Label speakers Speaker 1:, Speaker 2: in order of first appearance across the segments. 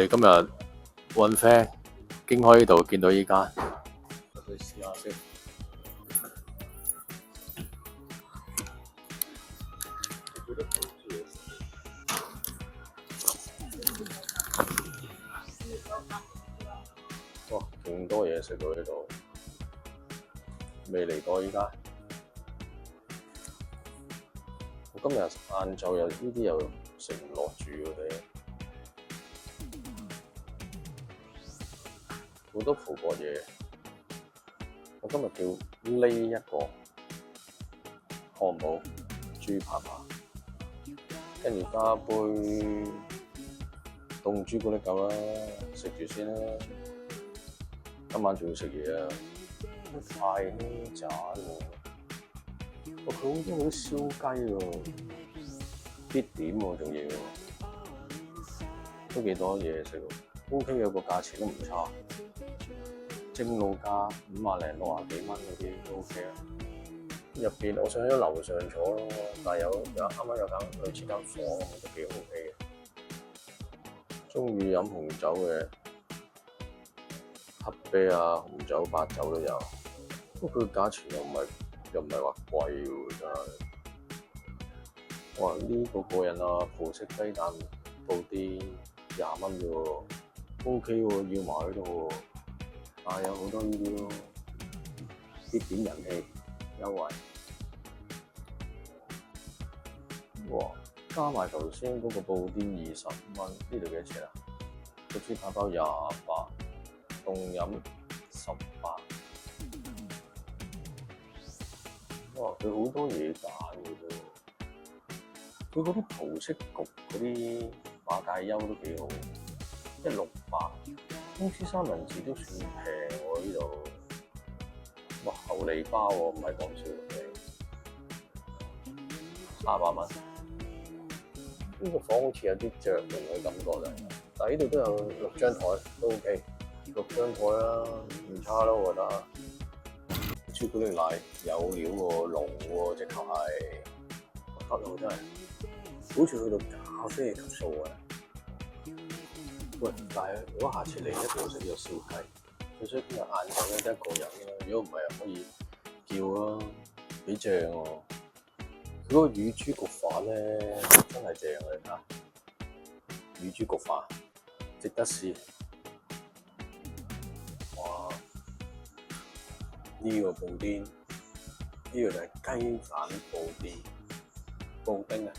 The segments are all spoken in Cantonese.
Speaker 1: 哋今日揾 friend 經開呢度見到依間，我哋試下先。哇，勁多嘢食喎呢度，未嚟過依家。我今日晏晝又呢啲又食唔落住佢哋，好多葡國嘢。我今日叫呢一個漢堡豬扒扒，跟住加杯凍朱古力夠啦，食住先啦。今晚仲要食嘢啊！太呢渣喎，哇！佢好多嗰啲燒雞喎，啲點喎仲要，都幾多嘢食喎。OK 嘅，個價錢都唔差，正路價50零60幾蚊嗰啲都 OK 啊。入邊我想喺樓上坐咯，但係有啱啱有間類似間房，都幾 OK 嘅。中意飲紅酒嘅。黑啤啊、紅酒、白酒都有，不過佢價錢又唔係話貴喎，真係。哇！呢個過癮啊，葡式雞蛋布丁20蚊啫喎 ，OK 喎，要埋喺度喎。但係有好多呢啲咯，啲點人氣優惠。哇！加埋頭先嗰個布丁20蚊，呢度幾多錢啊？個豬扒包28。凍飲18，哇！佢好多嘢揀嘅啫，佢嗰啲葡式焗嗰啲馬介休都幾好，168，公司三文治都算平喎呢度，哇！厚利包喎，唔係講笑嘅，300蚊。呢個房好似有啲着用嘅感覺咧，但係呢度都有6張台，都 OK。6張台啦，唔差咯，我覺得。朱古力奶有料喎，濃喎，直頭係，得咯真係，好似去到咖啡級數啊！喂，但係如果下次嚟一定要食呢個燒雞，最衰今日晏晝咧得一個人啦，如果唔係可以叫咯，幾正喎！佢嗰個乳豬焗飯咧真係正啊！你睇下，乳豬焗飯值得試。哇！呢個布丁，呢個就係雞蛋布丁啊！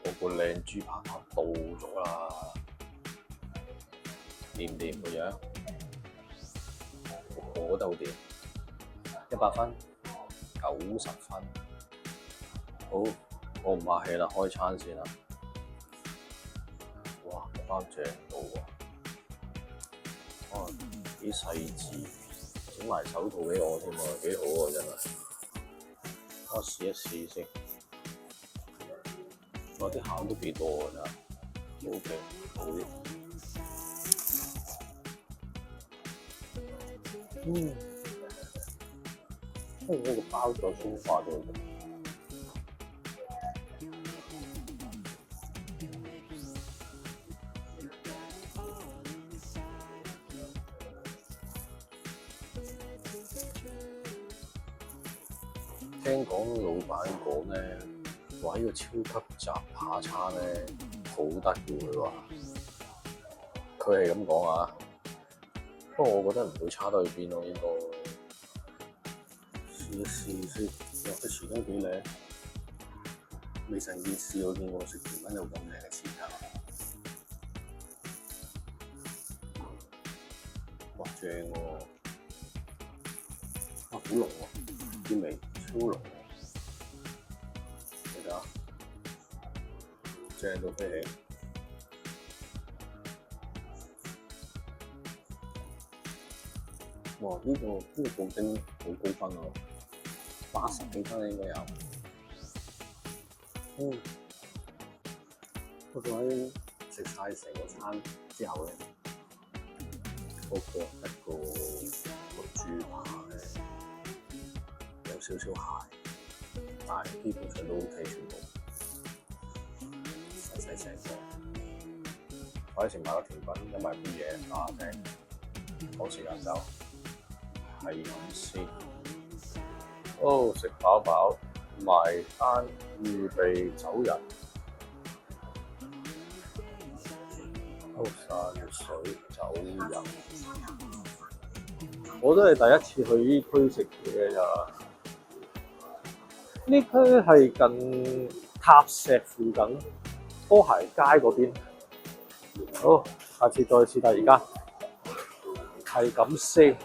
Speaker 1: 我個靚豬扒扒到咗啦，掂唔掂個樣？我都好掂，100分，90分。好，我唔客氣啦，開餐先啦。哇！個包正到喎〜哦，幾細緻，整埋手套俾我添喎，幾好喎真係。我試一試先。哇！啲餡都幾多㗎咋 ，OK， 好啲。呢個包咗鬆化咗。聽講老闆講咧，話呢個超級雜扒餐咧好得嘅，佢話佢係咁講啊。不過我覺得唔會差得去邊咯，應該試一試先。哇！啲匙羹幾靚，未曾見試過見過食甜品有咁靚嘅匙羹。哇！正喎，哇！好濃喎，啲味。超濃，你睇下，正到飛起。哇！呢個布丁好高分喎，80幾分應該有。不過喺食晒成個餐之後咧，嗰個一個豬扒咧。有少少蟹，但係基本上都 OK 全部，細細個。我以前買咗甜品，飲埋杯嘢，啊正，好時間走，係咁先。哦，食飽飽，埋單，預備走人。抽散水走人。我都係第一次去呢區食嘢咋。呢區係近塔石附近，拖鞋街嗰邊。好，下次再試，但而家係咁先。